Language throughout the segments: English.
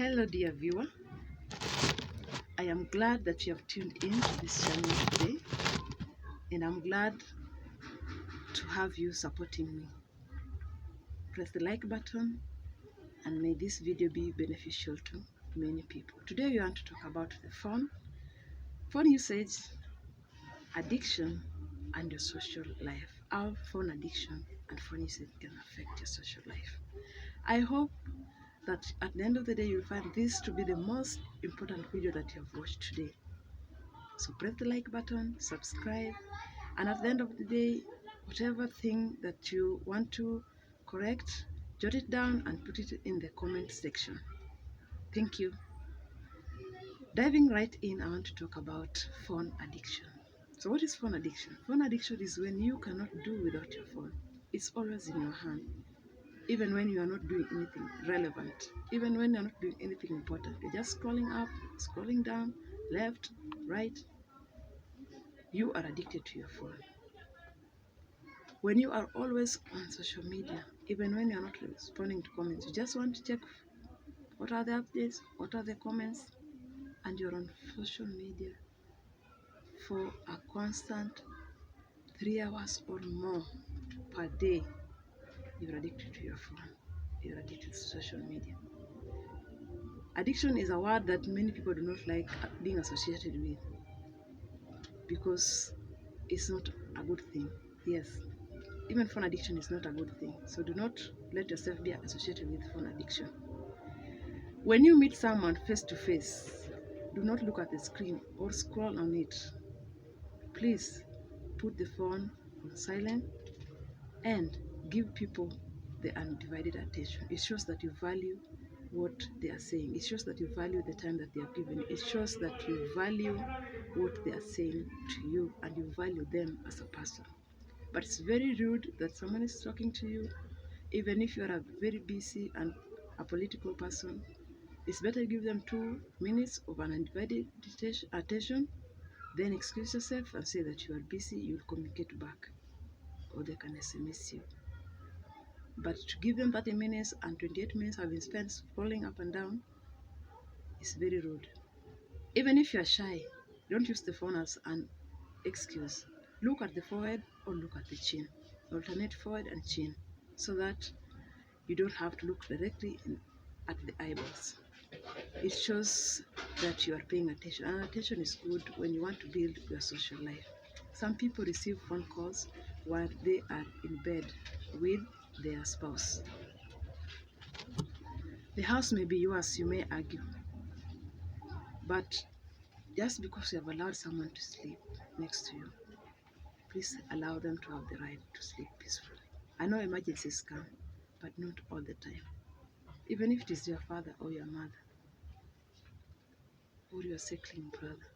Hello dear viewer, I am glad that you have tuned in to this channel today, and I'm glad to have you supporting me. Press the like button and may this video be beneficial to many people. Today we want to talk about the phone usage, addiction and your social life. How phone addiction and phone usage can affect your social life. I hope that at the end of the day you'll find this to be the most important video that you have watched today. So press the like button, subscribe, and at the end of the day, whatever thing that you want to correct, jot it down and put it in the comment section. Thank you. Diving right in, I want to talk about phone addiction. So what is phone addiction? Phone addiction is when you cannot do without your phone. It's always in your hand, even when you are not doing anything relevant, even when you're not doing anything important. You're just scrolling up, scrolling down, left, right. You are addicted to your phone. When you are always on social media, even when you're not responding to comments, you just want to check what are the updates, what are the comments, and you're on social media for a constant 3 hours or more per day, you're addicted to your phone. You're addicted to social media. Addiction is a word that many people do not like being associated with because it's not a good thing. Yes, even phone addiction is not a good thing. So do not let yourself be associated with phone addiction. When you meet someone face to face, do not look at the screen or scroll on it. Please put the phone on silent and give people the undivided attention. It shows that you value what they are saying. It shows that you value the time that they are giving you. It shows that you value what they are saying to you and you value them as a person. But it's very rude that someone is talking to you, even if you are a very busy and a political person. It's better give them 2 minutes of an undivided attention, then excuse yourself and say that you are busy, you'll communicate back, or they can SMS you. But to give them 30 minutes and 28 minutes have been spent scrolling up and down is very rude. Even if you are shy, don't use the phone as an excuse. Look at the forehead or look at the chin. Alternate forehead and chin so that you don't have to look directly at the eyeballs. It shows that you are paying attention, and attention is good when you want to build your social life. Some people receive phone calls while they are in bed with their spouse. The house may be yours, you may argue, but just because you have allowed someone to sleep next to you, please allow them to have the right to sleep peacefully. I know emergencies come, but not all the time. Even if it is your father or your mother or your sickling brother,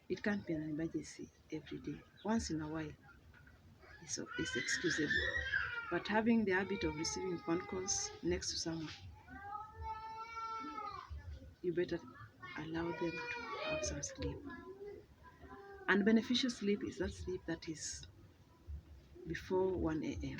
it can't be an emergency every day. Once in a while, it's excusable. But having the habit of receiving phone calls next to someone, you better allow them to have some sleep. And beneficial sleep is that sleep that is before 1 a.m.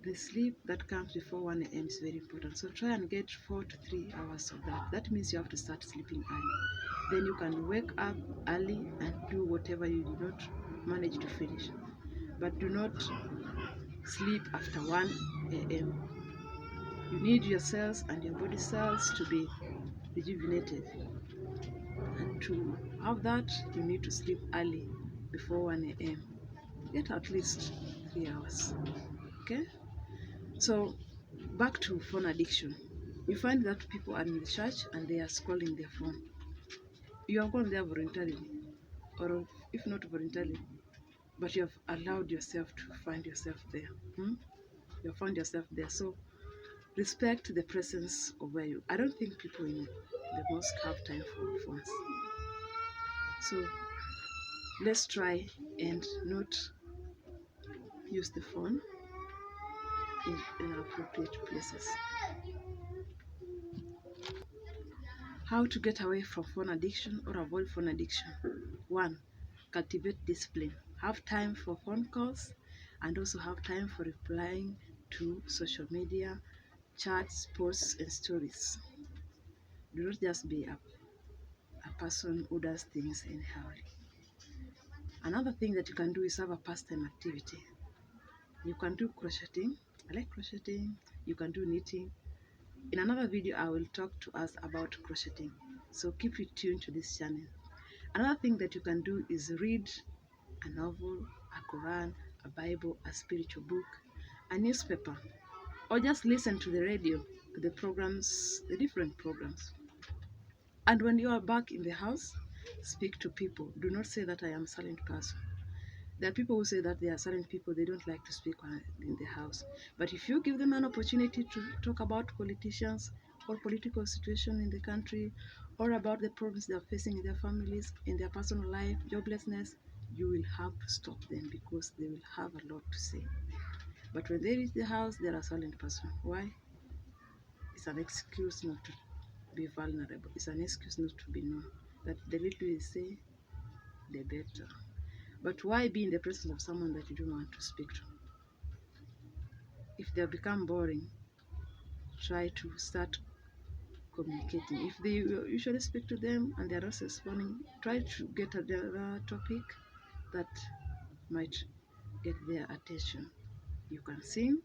The sleep that comes before 1 a.m. is very important. So try and get 4 to 3 hours of that. That means you have to start sleeping early. Then you can wake up early and do whatever you did not manage to finish. But do not sleep after 1 a.m. You need your cells and your body cells to be rejuvenated. And to have that, you need to sleep early before 1 a.m. Get at least 3 hours. Okay? So back to phone addiction. You find that people are in the church and they are scrolling their phone. You have gone there voluntarily, or if not voluntarily, but you have allowed yourself to find yourself there. You have found yourself there. So respect the presence of where you. I don't think people in the mosque have time for phones. So let's try and not use the phone in inappropriate places. How to get away from phone addiction or avoid phone addiction. 1. Cultivate discipline. Have time for phone calls and also have time for replying to social media, chats, posts, and stories. Do not just be a person who does things anyhow. Another thing that you can do is have a pastime activity. You can do crocheting. I like crocheting. You can do knitting. In another video, I will talk to us about crocheting. So keep it tuned to this channel. Another thing that you can do is read a novel, a Quran, a Bible, a spiritual book, a newspaper, or just listen to the radio, the programs, the different programs. And when you are back in the house, speak to people. Do not say that I am a silent person. There are people who say that they are silent people, they don't like to speak in the house. But if you give them an opportunity to talk about politicians or political situation in the country, or about the problems they are facing in their families, in their personal life, joblessness, you will have to stop them because they will have a lot to say. But when they reach the house, they are a silent person. Why? It's an excuse not to be vulnerable. It's an excuse not to be known. That the little you say, the better. But why be in the presence of someone that you don't want to speak to? If they have become boring, try to start communicating. If they usually speak to them and they're not responding, try to get another topic that might get their attention. You can sing,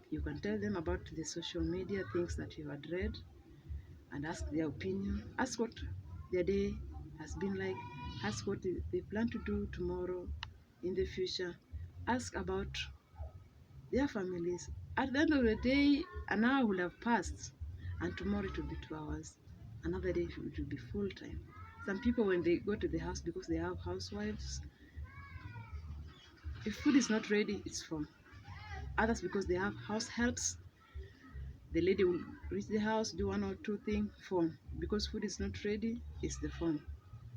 you can tell them about the social media things that you had read and ask their opinion. Ask what their day has been like, ask what they plan to do tomorrow in the future. Ask about their families. At the end of the day, an hour will have passed, and tomorrow it will be 2 hours. Another day it will be full time. Some people, when they go to the house because they have housewives, if food is not ready, it's phone. Others, because they have house helps, the lady will reach the house, do one or two things, phone. Because food is not ready, it's the phone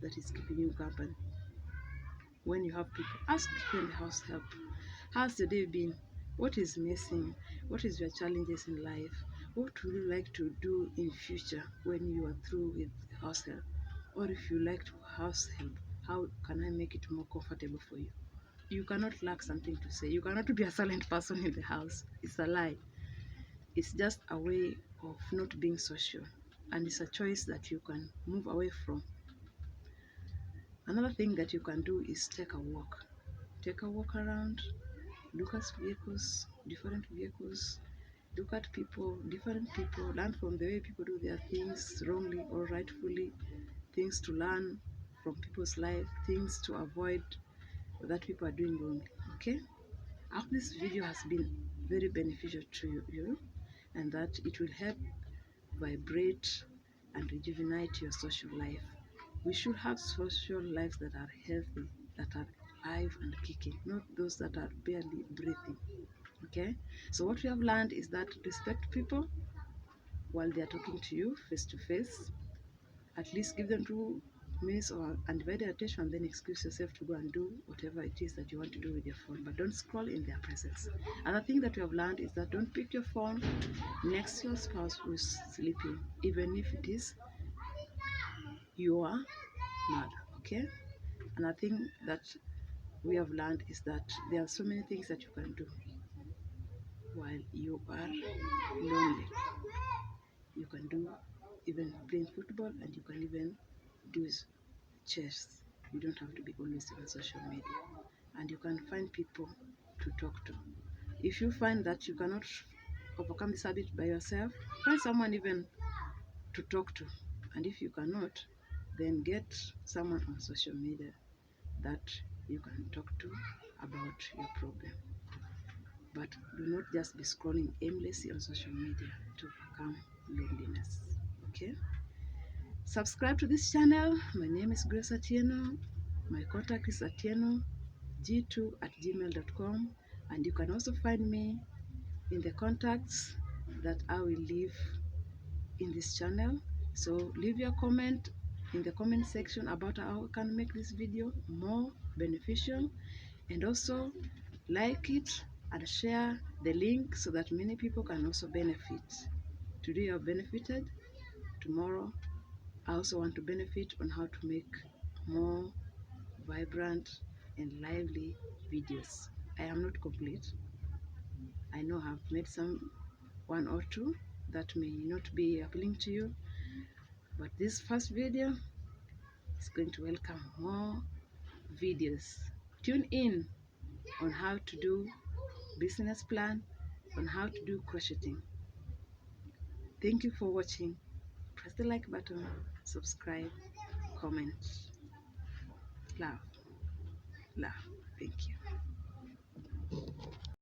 that is keeping you company. When you have people, ask people in the house help. How's the day been? What is missing? What is your challenges in life? What would you like to do in future when you are through with house help? Or if you like to house help, how can I make it more comfortable for you? You cannot lack something to say. You cannot be a silent person in the house. It's a lie. It's just a way of not being social. And it's a choice that you can move away from. Another thing that you can do is take a walk. Take a walk around, look at vehicles, different vehicles, look at people, different people, learn from the way people do their things wrongly or rightfully, things to learn from people's life, things to avoid that people are doing wrongly. Okay? I hope this video has been very beneficial to you and that it will help vibrate and rejuvenate your social life. We should have social lives that are healthy, that are alive and kicking, not those that are barely breathing. Okay? So what we have learned is that respect people while they are talking to you face to face. At least give them 2 minutes of undivided attention and then excuse yourself to go and do whatever it is that you want to do with your phone. But don't scroll in their presence. Another thing that we have learned is that don't pick your phone next to your spouse who is sleeping, even if it is your mother. Okay? Another thing that we have learned is that there are so many things that you can do while you are lonely. You can do even playing football and you can even do chess. You don't have to be always on social media. And you can find people to talk to. If you find that you cannot overcome this habit by yourself, find someone even to talk to. And if you cannot, then get someone on social media that you can talk to about your problem. But do not just be scrolling aimlessly on social media to overcome loneliness. Okay? Subscribe to this channel. My name is Grace Atieno. My contact is atieno g2@gmail.com, and you can also find me in the contacts that I will leave in this channel. So leave your comment in the comment section about how I can make this video more beneficial, and also like it and share the link so that many people can also benefit. Today you have benefited, tomorrow I also want to benefit on how to make more vibrant and lively videos. I am not complete. I know I've made some one or two that may not be appealing to you, But this first video is going to welcome more videos. Tune in on how to do business plan, on how to do crocheting. Thank you for watching. Press the like button, subscribe, comment. Love, love. Thank you.